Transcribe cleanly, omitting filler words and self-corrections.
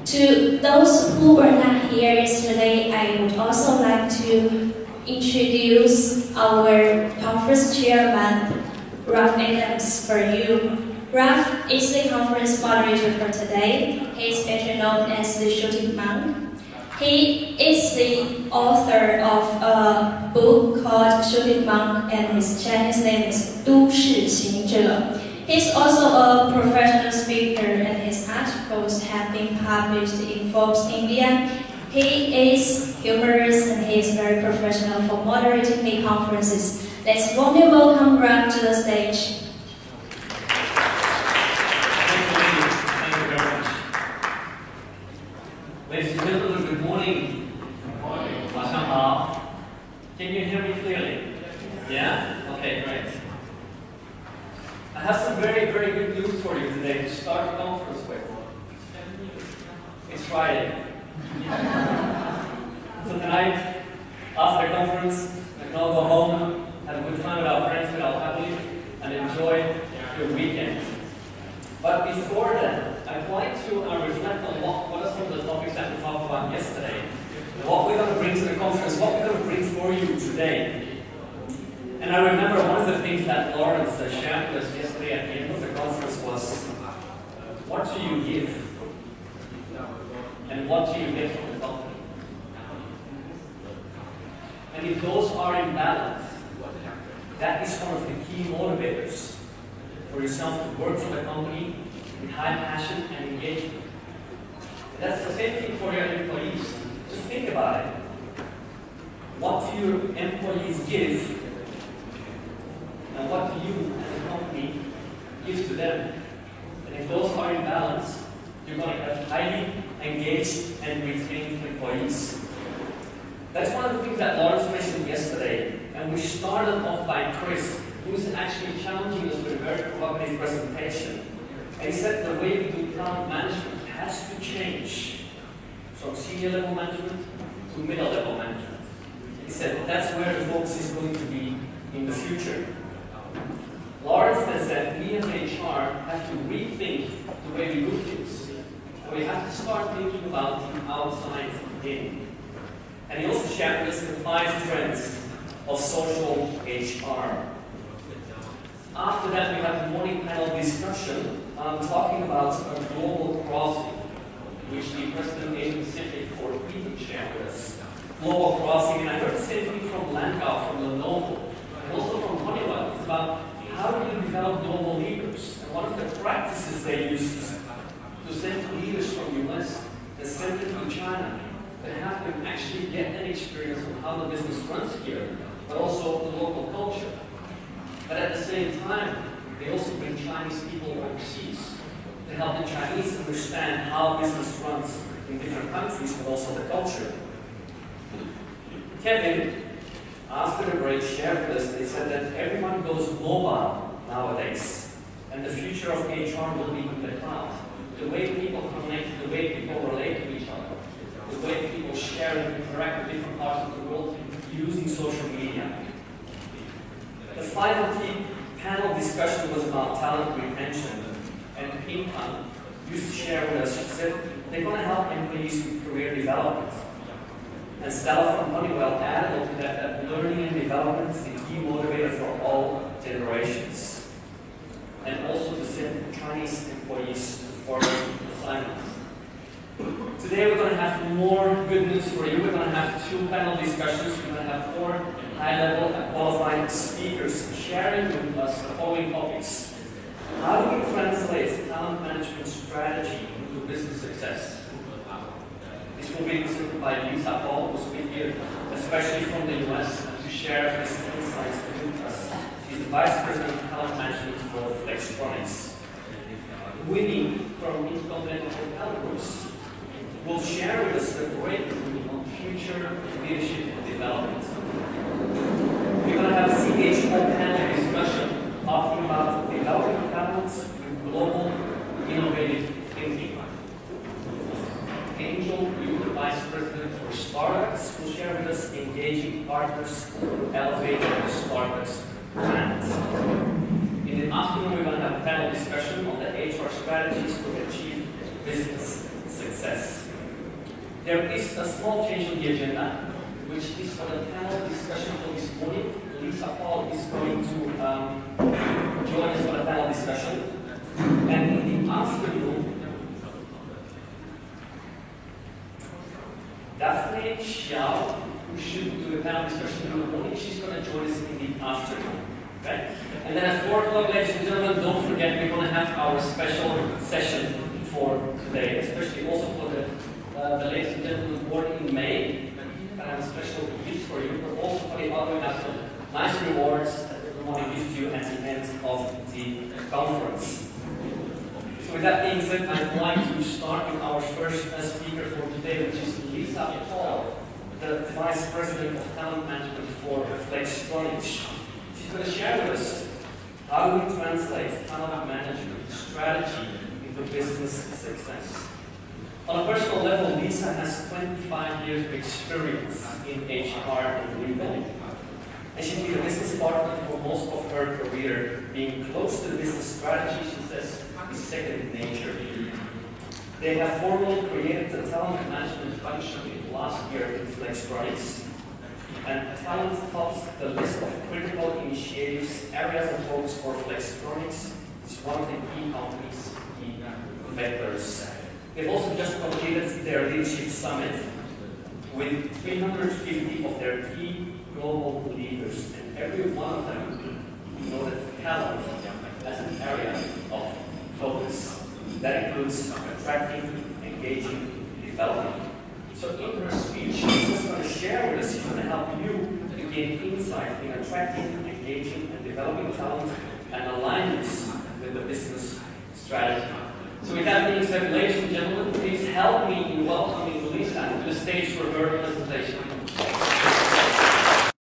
To those who were not here yesterday, I would also like to introduce our conference chairman, Ralph Adams, for you. Ralph is the conference moderator for today. He is better known as the Shooting Monk. He is the author of a book called Shooting Monk, and his Chinese name is 都市行者. He's also a professional speaker, and his articles have been published in Forbes India. He is humorous and he is very professional for moderating the conferences. Let's warmly welcome Ralph to the stage. Ladies and gentlemen, good morning. Good morning. Can you hear me clearly? Yeah? Okay, great. I have some very, very good news for you today to start the conference with. It's Friday. So tonight, after the conference, we can all go home, have a good time with our friends, with our family, and enjoy your weekend. But before that, I'd like to reflect on what are some of the topics that we talked about yesterday, and what we're going to bring to the conference, what we're going to bring for you today. And I remember one of the things that Lawrence shared with us yesterday at the end of the conference was, what do you give? And what do you get from the company? And if those are in balance, that is one of the key motivators for yourself to work for the company with high passion and engagement. And that's the same thing for your employees. Just think about it. What do your employees give? And what do you, as a company, give to them? And if those are in balance, you're going to have highly engaged and retained employees. That's one of the things that Lawrence mentioned yesterday. And we started off by Chris, who's actually challenging us with a very provocative presentation. And he said the way we do talent management has to change from senior level management to middle level management. He said that's where the focus is going to be in the future. Lawrence says that we as HR have to rethink the way we do things. So we have to start thinking about the outside in. And he also shared with us the 5 trends of social HR. After that, we have the morning panel discussion talking about a global crossing, which the President of Asia Pacific for Peter shared with us. Global crossing, and I heard the same thing from Landau, from Lenovo, and also from Honeywell. It's about how do you develop global leaders? And one of the practices they use is to send leaders from US and send them to China to have them actually get an experience of how the business runs here, but also the local culture. But at the same time, they also bring Chinese people overseas to help the Chinese understand how business runs in different countries, but also the culture. Kevin, after the break, shared with us, they said that everyone goes mobile nowadays, and the future of HR will be in the cloud. The way people connect, the way people relate to each other, the way people share and interact with different parts of the world using social media. The final key panel discussion was about talent retention, and Pinkan used to share with us. She said they're going to help employees with career development. And Stella from Honeywell added on to that learning and development is the key motivator for all generations. And also to send Chinese employees to foreign assignments. Today we're going to have more good news for you. We're going to have 2 panel discussions. We're going to have 4 high-level and qualified speakers sharing with us the following topics. How do we translate talent management strategy into business success? This will be presented by Lisa Paul, who's been here, especially from the US, to share his insights with us. She's the Vice President of Talent Management for Flextronics. Winnie from Intercontinental Hotel Groups will share with us the breakthrough on future leadership and development. We're going to have a CHO panel discussion talking about developing talents with global innovative thinking. Angel, you, the Vice President for Starbucks, will share with us engaging partners to elevate the Starbucks brand. In the afternoon, we're going to have a panel discussion on the HR strategies to achieve business success. There is a small change on the agenda, which is for the panel discussion for this morning. Lisa Paul is going to join us for the panel discussion. And in the afternoon, Daphne Xiao, who should do the panel discussion in the morning, she's going to join us in the afternoon. Okay? And then at 4 o'clock, ladies and gentlemen, don't forget we're going to have our special session for today, especially also for the ladies and gentlemen born in May. I have a special gift for you, but also for the other, we have some nice rewards that we want to give to you at the end of the conference. So with that being said, I'd like to start with our first speaker for today, which is Lisa Paul, the Vice President of Talent Management for Flextronics. She's going to share with us how we translate talent management strategy into business success. On a personal level, Lisa has 25 years of experience in HR and legal. And she's been a business partner for most of her career. Being close to business strategy, she says, is second nature. They have formally created the talent management function last year in Flextronics. And talent tops the list of critical initiatives, areas of focus for Flextronics. It's one of the key companies, key vectors. They've also just completed their leadership summit with 350 of their key global leaders, and every one of them noted talent as an area of focus. That includes attracting, engaging, developing. So in her speech, she's just going to share with us, she's going to help you to gain insight in attracting, engaging, and developing talent and align this with the business strategy. So with that being said, ladies and gentlemen, please help me in welcoming Lisa to the stage for her presentation.